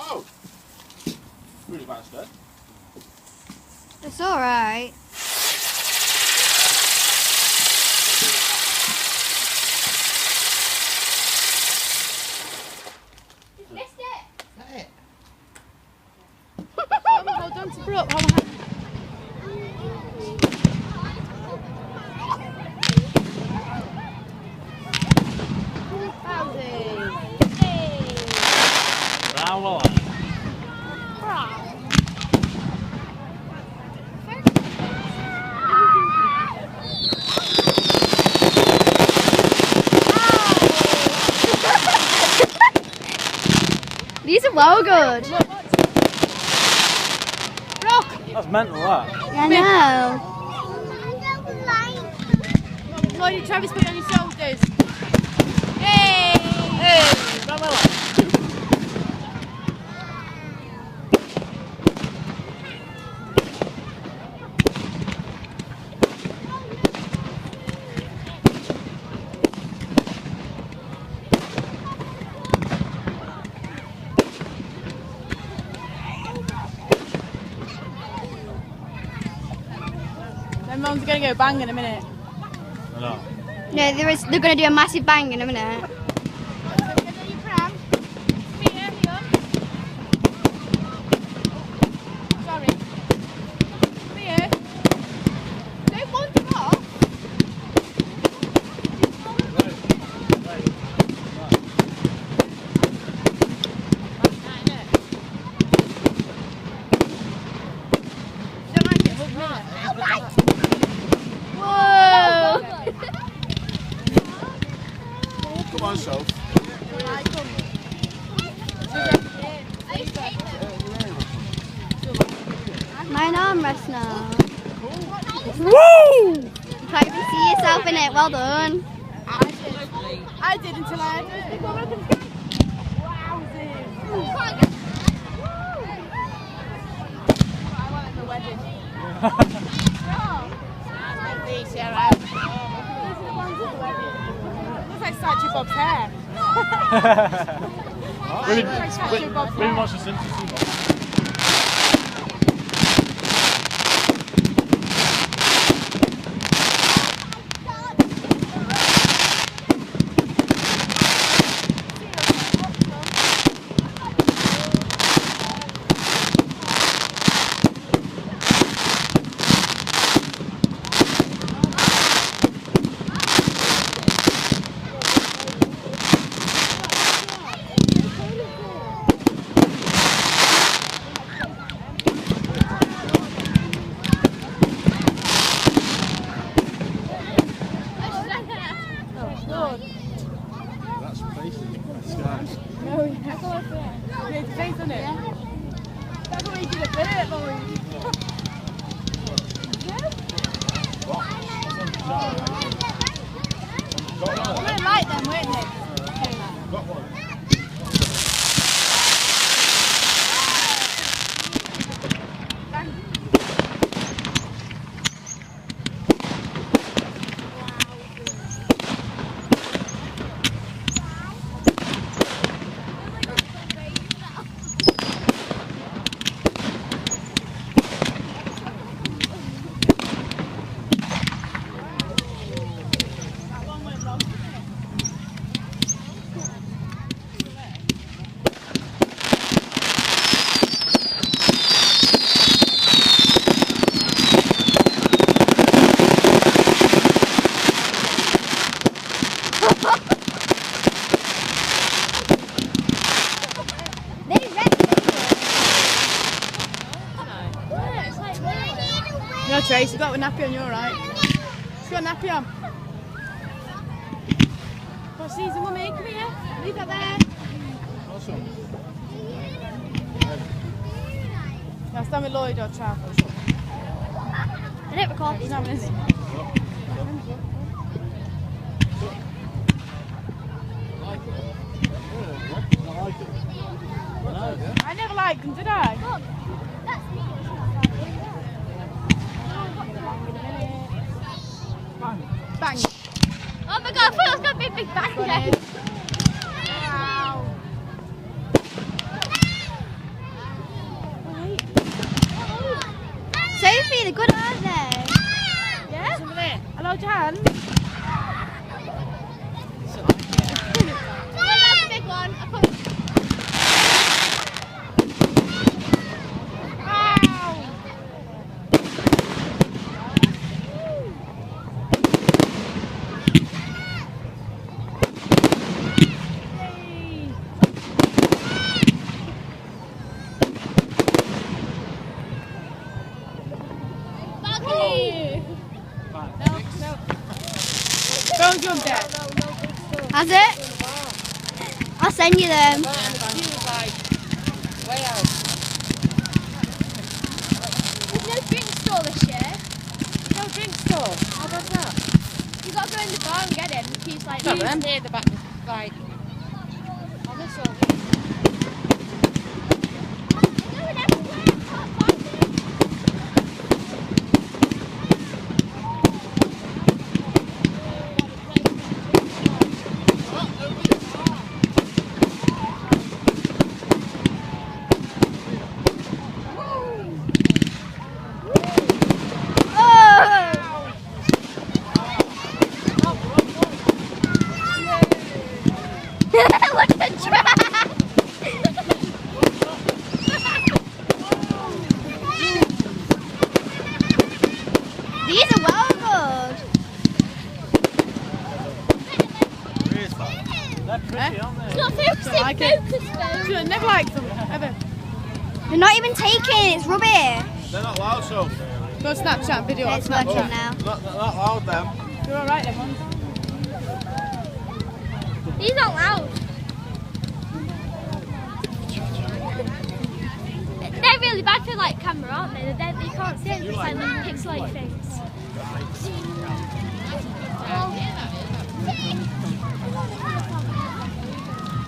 Oh! Really bad stuff. It's alright. You've missed it! Is that it? Hold on to Brooke. Hold on. Bravo! These are well good. That's mental, that. I know. Lloyd, Travis, put it on your shoulders. Hey! Hey! Bravo! Them ones are going to go bang in a minute. I know. No, they're going to do a massive bang in a minute. Sorry. Here. Don't wander off. Don't like it, hug me. Whoa! Come on, Soph. My arm rest now. Woo! You can't even see yourself in it. Well done. I did until I had it. Looks like Statue Bob's hair. Really wants to send to That's facing the sky. Oh, yeah. It's face, isn't it? That's what we did a bit, Lloyd. Got They like them, weren't they? one. No, Trace, you've got a nappy on, you're alright. She's got a nappy on. What's season, mummy? Come here. Leave that there. Awesome. Now stand with Lloyd or Trav. I didn't record He's these. having his. I never liked them, did I? Bang. Oh my god, I thought it was going to be a big bang then. Wow. jumped there. Has it? I'll send you them. Way out. There's no drink store this year. No drink store. How about that? You got to go in the bar and get him. He's like, No, then. Near the back, like, on this one. Look at the track! These are well good. They're pretty, aren't they? It's not focusing, like it. focus though. Should never liked them, ever. They're not even taking, it's rubbish. They're not loud, so. Go Snapchat video on It's working Snapchat. now. They're not loud, them. You're alright then, Mum. These aren't loud. They're really bad for like camera, aren't they? You can't see it, it's like a pixelated thing.